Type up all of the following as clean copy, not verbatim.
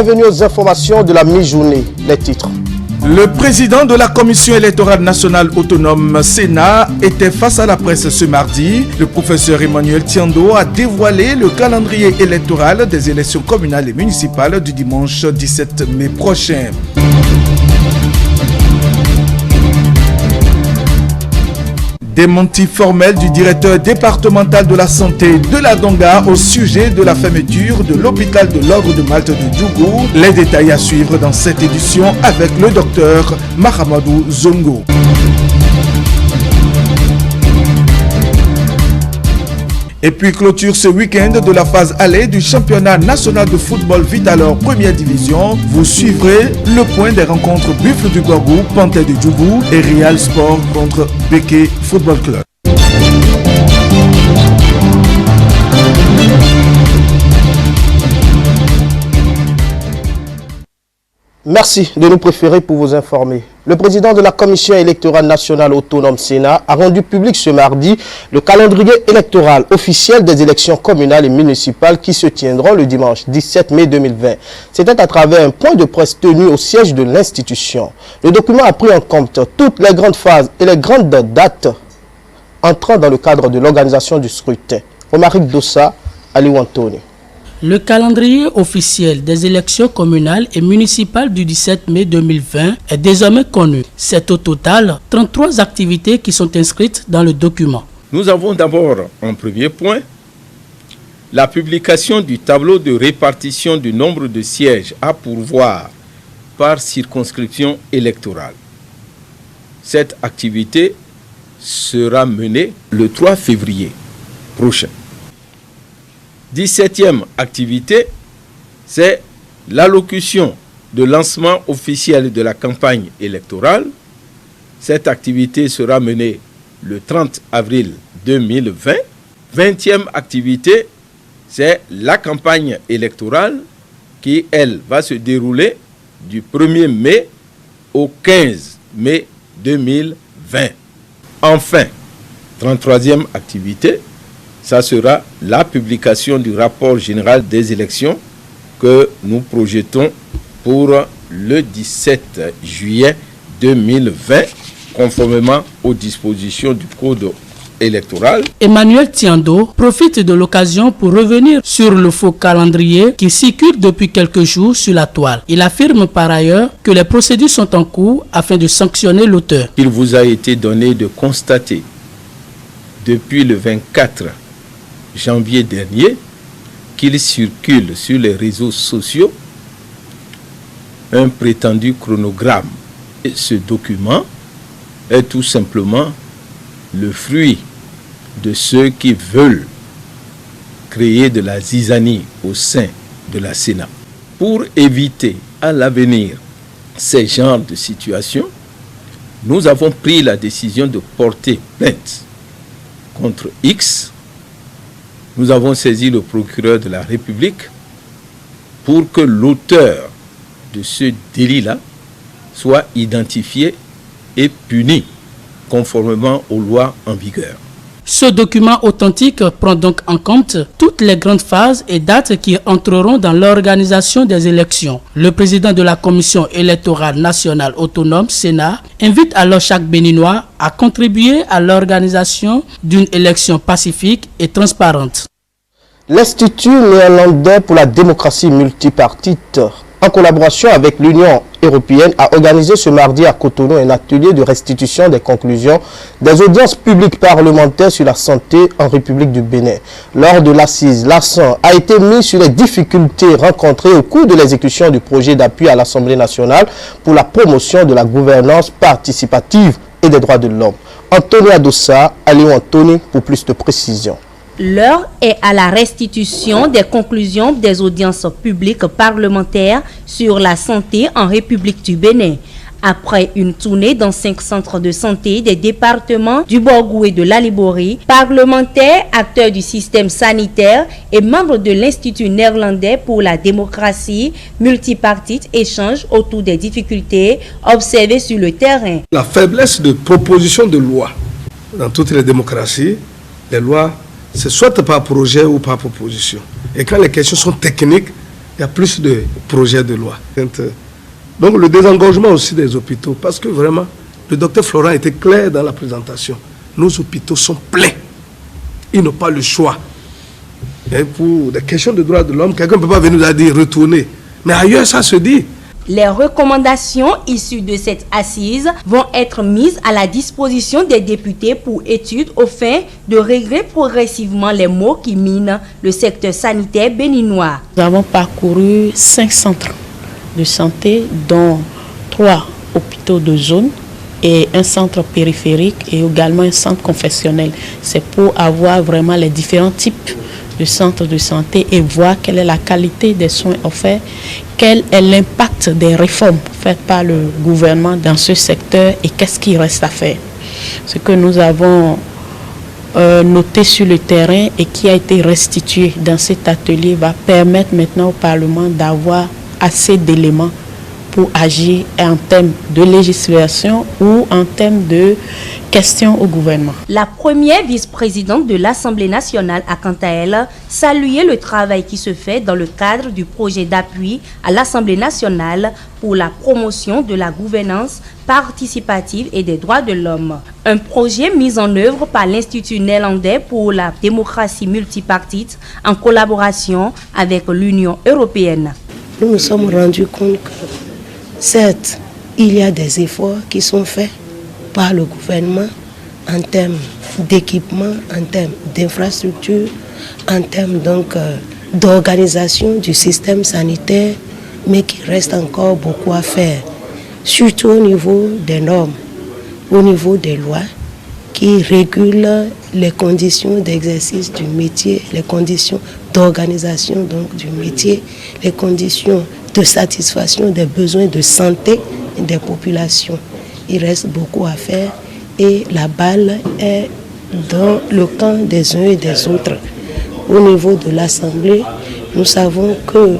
bienvenue aux informations de la mi-journée. Les titres. Le président de la Commission électorale nationale autonome Sénat était face à la presse ce mardi. Le professeur Emmanuel Tiando a dévoilé le calendrier électoral des élections communales et municipales du dimanche 17 mai prochain. Démenti formel du directeur départemental de la santé de la Donga au sujet de la fermeture de l'hôpital de l'Ordre de Malte de Djougou. Les détails à suivre dans cette édition avec le docteur Mahamadou Zongo. Et puis clôture ce week-end de la phase aller du championnat national de football Vitalor première division. Vous suivrez le point des rencontres Buffle du Gorgou, Panthère du Djougou et Real Sport contre Beke Football Club. Merci de nous préférer pour vous informer. Le président de la Commission électorale nationale autonome Sénat a rendu public ce mardi le calendrier électoral officiel des élections communales et municipales qui se tiendront le dimanche 17 mai 2020. C'était à travers un point de presse tenu au siège de l'institution. Le document a pris en compte toutes les grandes phases et les grandes dates entrant dans le cadre de l'organisation du scrutin. Omaric Dossa, Aliou Anthony. Le calendrier officiel des élections communales et municipales du 17 mai 2020 est désormais connu. C'est au total 33 activités qui sont inscrites dans le document. Nous avons d'abord en premier point la publication du tableau de répartition du nombre de sièges à pourvoir par circonscription électorale. Cette activité sera menée le 3 février prochain. 17e activité, c'est l'allocution de lancement officiel de la campagne électorale. Cette activité sera menée le 30 avril 2020. 20e activité, c'est la campagne électorale qui, elle, va se dérouler du 1er mai au 15 mai 2020. Enfin, 33e activité, ça sera la publication du rapport général des élections que nous projetons pour le 17 juillet 2020, conformément aux dispositions du Code électoral. Emmanuel Tiando profite de l'occasion pour revenir sur le faux calendrier qui circule depuis quelques jours sur la toile. Il affirme par ailleurs que les procédures sont en cours afin de sanctionner l'auteur. Il vous a été donné de constater depuis le 24 janvier dernier qu'il circule sur les réseaux sociaux un prétendu chronogramme. Et ce document est tout simplement le fruit de ceux qui veulent créer de la zizanie au sein de la Sénat. Pour éviter à l'avenir ces genres de situations, nous avons pris la décision de porter plainte contre X. Nous avons saisi le procureur de la République pour que l'auteur de ce délit-là soit identifié et puni conformément aux lois en vigueur. Ce document authentique prend donc en compte toutes les grandes phases et dates qui entreront dans l'organisation des élections. Le président de la Commission électorale nationale autonome, Sénat, invite alors chaque Béninois à contribuer à l'organisation d'une élection pacifique et transparente. L'Institut néerlandais pour la démocratie multipartite, en collaboration avec l'Union européenne, a organisé ce mardi à Cotonou un atelier de restitution des conclusions des audiences publiques parlementaires sur la santé en République du Bénin. Lors de l'assise, l'accent a été mis sur les difficultés rencontrées au cours de l'exécution du projet d'appui à l'Assemblée nationale pour la promotion de la gouvernance participative et des droits de l'homme. Anthony Adossa, Aliou Anthony pour plus de précisions. L'heure est à la restitution des conclusions des audiences publiques parlementaires sur la santé en République du Bénin. Après une tournée dans 5 centres de santé des départements du Borgou et de l'Alibori, parlementaires, acteurs du système sanitaire et membres de l'Institut néerlandais pour la démocratie multipartite échangent autour des difficultés observées sur le terrain. La faiblesse de propositions de loi dans toutes les démocraties, les lois, c'est soit par projet ou par proposition. Et quand les questions sont techniques, il y a plus de projets de loi. Donc le désengorgement aussi des hôpitaux, parce que vraiment, le docteur Florent était clair dans la présentation. Nos hôpitaux sont pleins. Ils n'ont pas le choix. Et pour des questions de droits de l'homme, quelqu'un ne peut pas venir nous dire retourner. Mais ailleurs, ça se dit. Les recommandations issues de cette assise vont être mises à la disposition des députés pour étude au fin de régler progressivement les maux qui minent le secteur sanitaire béninois. Nous avons parcouru 5 centres de santé, dont 3 hôpitaux de zone et un centre périphérique et également un centre confessionnel. C'est pour avoir vraiment les différents types de centres de santé et voir quelle est la qualité des soins offerts, quel est l'impact des réformes faites par le gouvernement dans ce secteur et qu'est-ce qui reste à faire. Ce que nous avons noté sur le terrain et qui a été restitué dans cet atelier va permettre maintenant au Parlement d'avoir assez d'éléments pour agir en termes de législation ou en termes de questions au gouvernement. La première vice-présidente de l'Assemblée nationale a quant à elle salué le travail qui se fait dans le cadre du projet d'appui à l'Assemblée nationale pour la promotion de la gouvernance participative et des droits de l'homme. Un projet mis en œuvre par l'Institut néerlandais pour la démocratie multipartite en collaboration avec l'Union européenne. Nous nous sommes rendus compte que certes, il y a des efforts qui sont faits par le gouvernement en termes d'équipement, en termes d'infrastructure, en termes donc d'organisation du système sanitaire, mais qu'il reste encore beaucoup à faire, surtout au niveau des normes, au niveau des lois qui régulent les conditions d'exercice du métier, les conditions d'organisation donc du métier, les conditions de satisfaction des besoins de santé des populations. Il reste beaucoup à faire et la balle est dans le camp des uns et des autres. Au niveau de l'Assemblée, nous savons que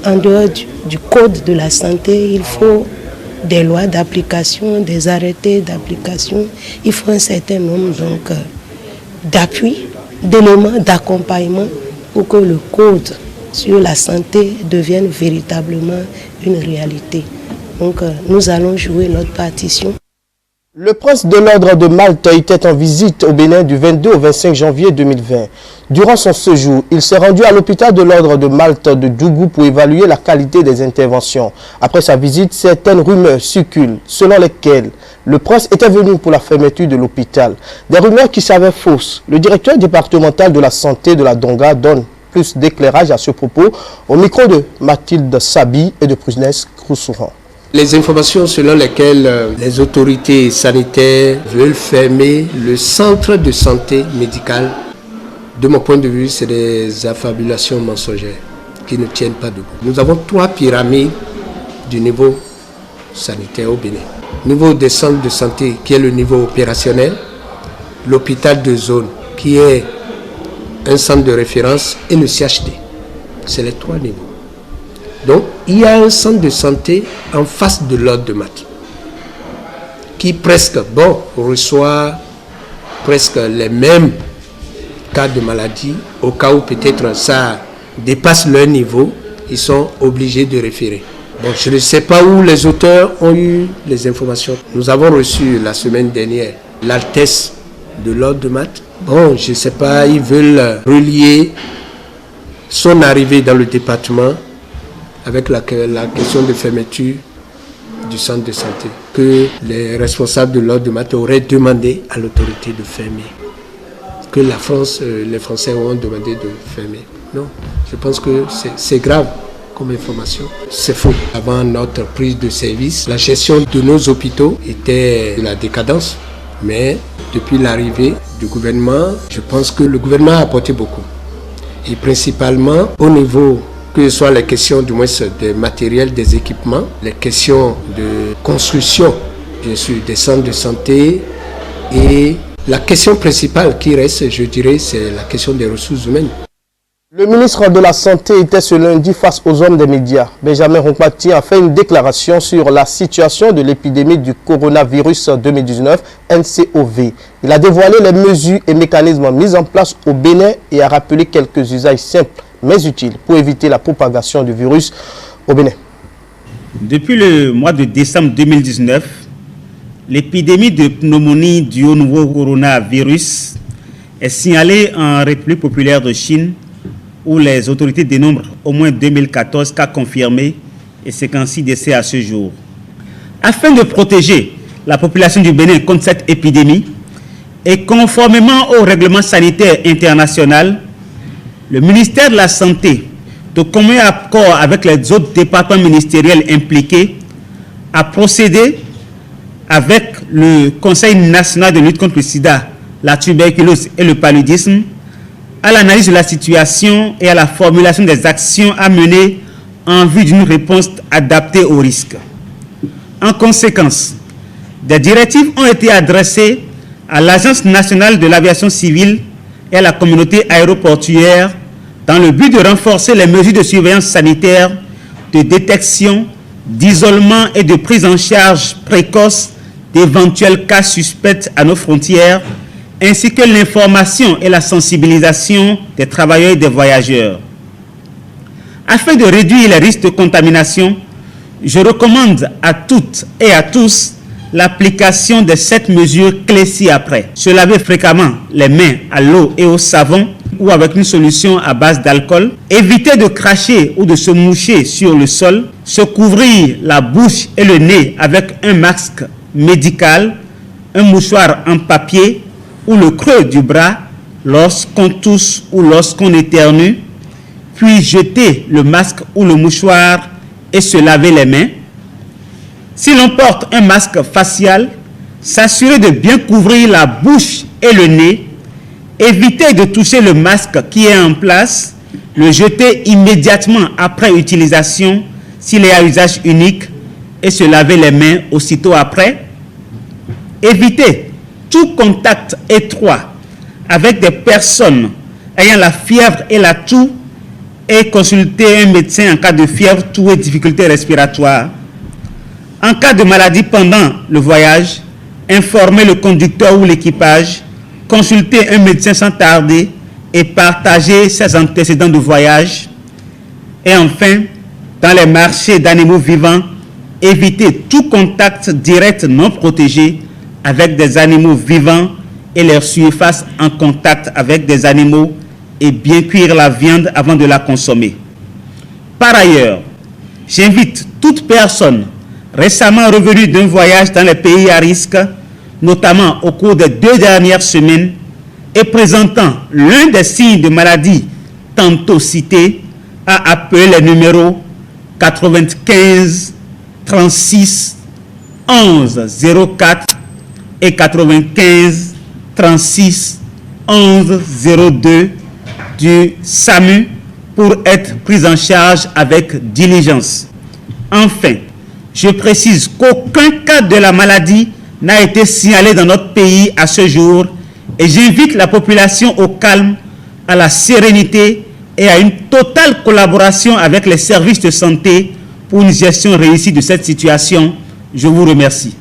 en dehors du code de la santé, il faut des lois d'application, des arrêtés d'application. Il faut un certain nombre donc d'appuis, d'éléments d'accompagnement pour que le code sur la santé devienne véritablement une réalité. Donc nous allons jouer notre partition. Le prince de l'ordre de Malte était en visite au Bénin du 22 au 25 janvier 2020. Durant son séjour, il s'est rendu à l'hôpital de l'ordre de Malte de Dougou pour évaluer la qualité des interventions. Après sa visite, certaines rumeurs circulent selon lesquelles le prince était venu pour la fermeture de l'hôpital. Des rumeurs qui s'avèrent fausses. Le directeur départemental de la santé de la Donga donne plus d'éclairage à ce propos au micro de Mathilde Sabi et de Prunès Kroussouran. Les informations selon lesquelles les autorités sanitaires veulent fermer le centre de santé médicale, de mon point de vue, c'est des affabulations mensongères qui ne tiennent pas debout. Nous avons 3 pyramides du niveau sanitaire au Bénin. Au niveau des centres de santé, qui est le niveau opérationnel, l'hôpital de zone, qui est un centre de référence, et le CHD. C'est les 3 niveaux. Donc, il y a un centre de santé en face de l'ordre de Malte qui reçoit presque les mêmes cas de maladie. Au cas où peut-être ça dépasse leur niveau, ils sont obligés de référer. Bon, je ne sais pas où les auteurs ont eu les informations. Nous avons reçu la semaine dernière l'Altesse de l'ordre de Malte. Bon, je ne sais pas, ils veulent relier son arrivée dans le département avec la question de fermeture du centre de santé, que les responsables de l'ordre de Malte auraient demandé à l'autorité de fermer, que les Français ont demandé de fermer. Non, je pense que c'est grave comme information. C'est faux. Avant notre prise de service, la gestion de nos hôpitaux était de la décadence, mais depuis l'arrivée du gouvernement, je pense que le gouvernement a apporté beaucoup. Et principalement au niveau, que ce soit les questions du moins des matériels, des équipements, les questions de construction, bien sûr, des centres de santé, et la question principale qui reste, je dirais, c'est la question des ressources humaines. Le ministre de la Santé était ce lundi face aux hommes des médias. Benjamin Rompati a fait une déclaration sur la situation de l'épidémie du coronavirus 2019, NCOV. Il a dévoilé les mesures et mécanismes mis en place au Bénin et a rappelé quelques usages simples mais utile pour éviter la propagation du virus au Bénin. Depuis le mois de décembre 2019, l'épidémie de pneumonie due au nouveau coronavirus est signalée en République populaire de Chine, où les autorités dénombrent au moins 2014 cas confirmés et 56 décès à ce jour. Afin de protéger la population du Bénin contre cette épidémie et conformément au règlement sanitaire international, le ministère de la Santé, de commun accord avec les autres départements ministériels impliqués, a procédé avec le Conseil national de lutte contre le sida, la tuberculose et le paludisme à l'analyse de la situation et à la formulation des actions à mener en vue d'une réponse adaptée aux risques. En conséquence, des directives ont été adressées à l'Agence nationale de l'aviation civile et à la communauté aéroportuaire dans le but de renforcer les mesures de surveillance sanitaire, de détection, d'isolement et de prise en charge précoce d'éventuels cas suspects à nos frontières, ainsi que l'information et la sensibilisation des travailleurs et des voyageurs. Afin de réduire les risques de contamination, je recommande à toutes et à tous l'application de cette mesure clé ci-après. Se laver fréquemment les mains à l'eau et au savon ou avec une solution à base d'alcool. Éviter de cracher ou de se moucher sur le sol. Se couvrir la bouche et le nez avec un masque médical, un mouchoir en papier ou le creux du bras lorsqu'on tousse ou lorsqu'on éternue. Puis jeter le masque ou le mouchoir et se laver les mains. Si l'on porte un masque facial, s'assurer de bien couvrir la bouche et le nez, éviter de toucher le masque qui est en place, le jeter immédiatement après utilisation s'il est à usage unique et se laver les mains aussitôt après. Éviter tout contact étroit avec des personnes ayant la fièvre et la toux et consulter un médecin en cas de fièvre, toux et difficultés respiratoires. En cas de maladie pendant le voyage, informer le conducteur ou l'équipage, consulter un médecin sans tarder et partager ses antécédents de voyage. Et enfin, dans les marchés d'animaux vivants, éviter tout contact direct non protégé avec des animaux vivants et leur surface en contact avec des animaux et bien cuire la viande avant de la consommer. Par ailleurs, j'invite toute personne récemment revenue d'un voyage dans les pays à risque, notamment au cours des 2 dernières semaines, et présentant l'un des signes de maladie tantôt cités, à appeler les numéros 95 36 11 04 et 95 36 11 02 du SAMU pour être pris en charge avec diligence. Enfin, je précise qu'aucun cas de la maladie n'a été signalé dans notre pays à ce jour et j'invite la population au calme, à la sérénité et à une totale collaboration avec les services de santé pour une gestion réussie de cette situation. Je vous remercie.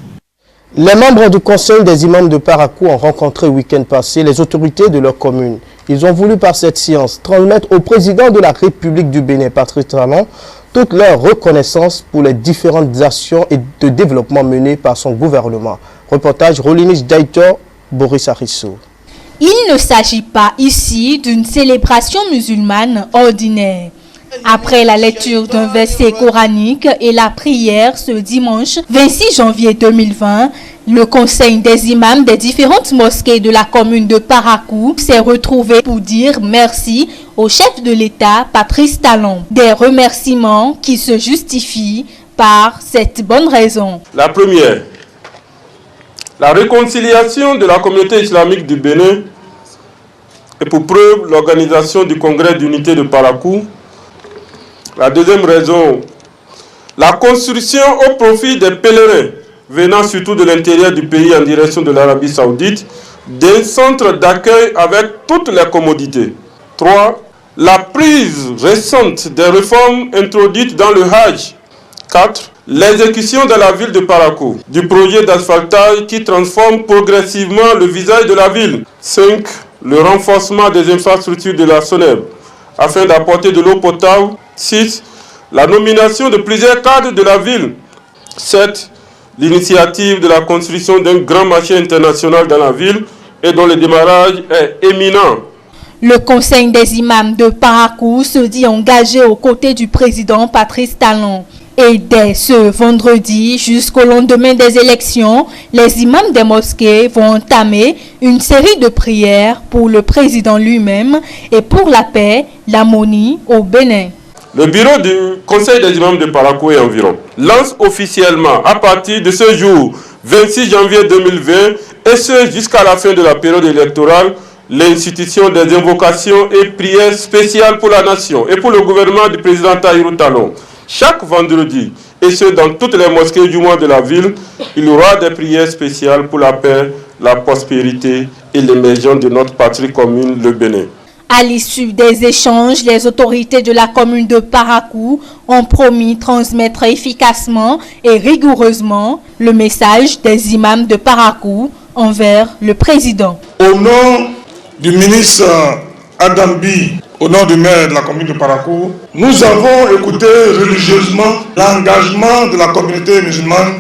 Les membres du Conseil des imams de Parakou ont rencontré le week-end passé les autorités de leur commune. Ils ont voulu par cette séance transmettre au président de la République du Bénin, Patrice Talon, toute leur reconnaissance pour les différentes actions et de développement menées par son gouvernement. Reportage Rolinish Daïtor, Boris Arissou. Il ne s'agit pas ici d'une célébration musulmane ordinaire. Après la lecture d'un verset coranique et la prière ce dimanche 26 janvier 2020, le conseil des imams des différentes mosquées de la commune de Parakou s'est retrouvé pour dire merci au chef de l'État, Patrice Talon. Des remerciements qui se justifient par cette bonne raison. La première, la réconciliation de la communauté islamique du Bénin et pour preuve l'organisation du congrès d'unité de Parakou. La deuxième raison, la construction au profit des pèlerins venant surtout de l'intérieur du pays en direction de l'Arabie Saoudite d'un centre d'accueil avec toutes les commodités. 3. La prise récente des réformes introduites dans le Hajj. 4. L'exécution dans la ville de Parakou du projet d'asphaltage qui transforme progressivement le visage de la ville. 5. Le renforcement des infrastructures de la SONEB afin d'apporter de l'eau potable. 6. La nomination de plusieurs cadres de la ville. 7. L'initiative de la construction d'un grand marché international dans la ville et dont le démarrage est imminent. Le conseil des imams de Parakou se dit engagé aux côtés du président Patrice Talon. Et dès ce vendredi jusqu'au lendemain des élections, les imams des mosquées vont entamer une série de prières pour le président lui-même et pour la paix, l'harmonie au Bénin. Le bureau du conseil des imams de Parakou et environ lance officiellement à partir de ce jour 26 janvier 2020 et ce jusqu'à la fin de la période électorale l'institution des invocations et prières spéciales pour la nation et pour le gouvernement du président Tahirou Talon. Chaque vendredi, et ce dans toutes les mosquées du mois de la ville, il y aura des prières spéciales pour la paix, la prospérité et l'émergence de notre patrie commune, le Bénin. À l'issue des échanges, les autorités de la commune de Parakou ont promis transmettre efficacement et rigoureusement le message des imams de Parakou envers le président. Au nom du ministre Adambi, au nom du maire de la commune de Parakou, nous avons écouté religieusement l'engagement de la communauté musulmane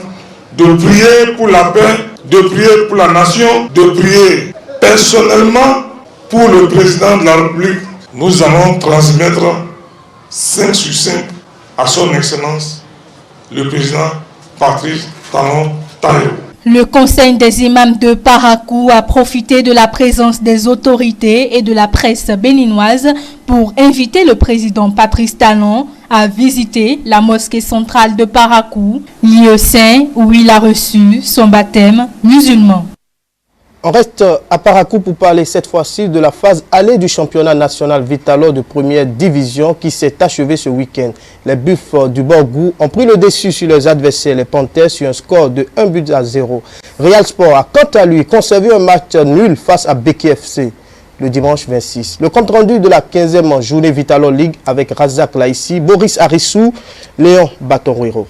de prier pour la paix, de prier pour la nation, de prier personnellement pour le président de la République. Nous allons transmettre 5 sur 5 à son excellence, le président Patrice Talon Tahirou. Le conseil des imams de Parakou a profité de la présence des autorités et de la presse béninoise pour inviter le président Patrice Talon à visiter la mosquée centrale de Parakou, lieu saint où il a reçu son baptême musulman. On reste à Parakou pour parler cette fois-ci de la phase allée du championnat national Vitalo de première division qui s'est achevée ce week-end. Les Buffs du Borgou ont pris le dessus sur leurs adversaires, les Panthers, sur un score de 1-0. Real Sport a quant à lui conservé un match nul face à Beki FC le dimanche 26. Le compte-rendu de la 15e journée Vitalo League avec Razak Laïssi, Boris Arissou, Léon Batonruiro.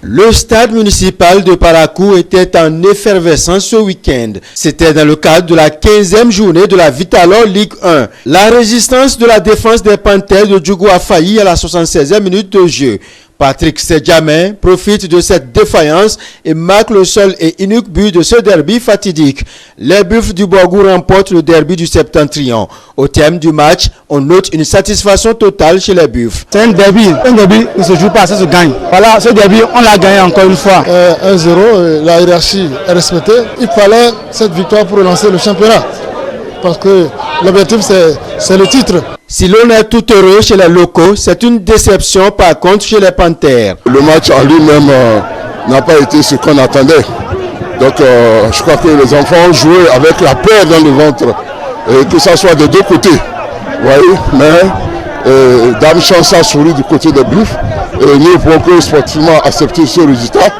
Le stade municipal de Parakou était en effervescence ce week-end. C'était dans le cadre de la 15e journée de la Vitalo Ligue 1. La résistance de la défense des Panthers de Djougou a failli à la 76e minute de jeu. Patrick Sedjamin profite de cette défaillance et marque le seul et unique but de ce derby fatidique. Les Buffs du Borgou remportent le derby du Septentrion. Au terme du match, on note une satisfaction totale chez les Buffs. C'est un derby ne se joue pas, ça se gagne. Voilà, ce derby, on l'a gagné encore une fois. 1-0, la hiérarchie est respectée. Il fallait cette victoire pour relancer le championnat. Parce que l'objectif, c'est le titre. Si l'on est tout heureux chez les locaux, c'est une déception par contre chez les Panthers. Le match en lui-même n'a pas été ce qu'on attendait. Donc je crois que les enfants ont joué avec la peur dans le ventre, que ce soit des deux côtés. Vous voyez, mais Dame Chance a souri du côté des Buffs. Et nous pouvons que sportivement accepter ce résultat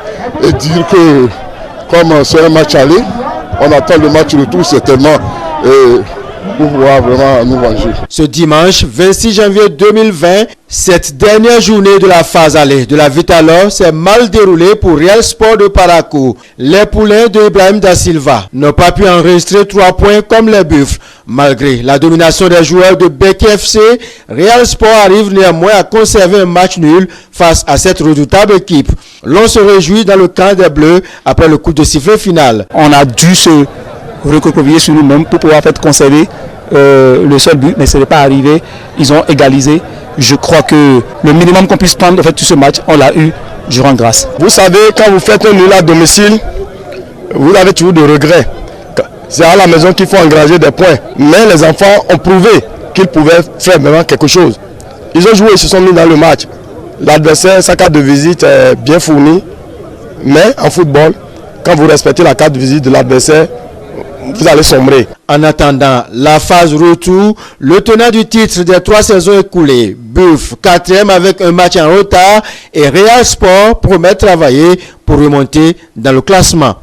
et dire que comme c'est un match aller, on attend le match retour certainement. Pour pouvoir vraiment nous venger. Ce dimanche 26 janvier 2020, cette dernière journée de la phase allée de la Vitalo s'est mal déroulée pour Real Sport de Parakou. Les poulains de Ibrahim Da Silva n'ont pas pu enregistrer 3 points comme les Buffs. Malgré la domination des joueurs de Beki FC, Real Sport arrive néanmoins à conserver un match nul face à cette redoutable équipe. L'on se réjouit dans le camp des Bleus après le coup de sifflet final. On a dû se recroqueviller sur nous-mêmes pour pouvoir conserver le seul but, mais ce n'est pas arrivé. Ils ont égalisé. Je crois que le minimum qu'on puisse prendre tout ce match, on l'a eu. Je rends grâce. Vous savez, quand vous faites un nul à domicile, vous avez toujours des regrets. C'est à la maison qu'il faut engranger des points. Mais les enfants ont prouvé qu'ils pouvaient faire vraiment quelque chose. Ils ont joué, ils se sont mis dans le match. L'adversaire, sa carte de visite est bien fournie. Mais en football, quand vous respectez la carte de visite de l'adversaire, vous allez sombrer. En attendant la phase retour, le tenant du titre des 3 saisons écoulées, Buff, 4e avec un match en retard, et Real Sport promet travailler pour remonter dans le classement.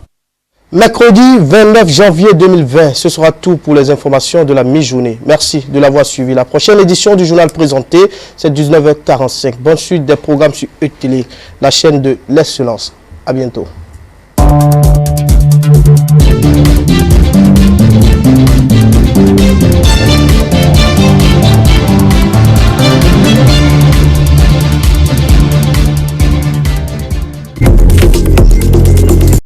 Mercredi 29 janvier 2020, ce sera tout pour les informations de la mi-journée. Merci de l'avoir suivi. La prochaine édition du journal présenté, c'est 19h45. Bonne suite des programmes sur E-Télé, la chaîne de l'excellence. À bientôt.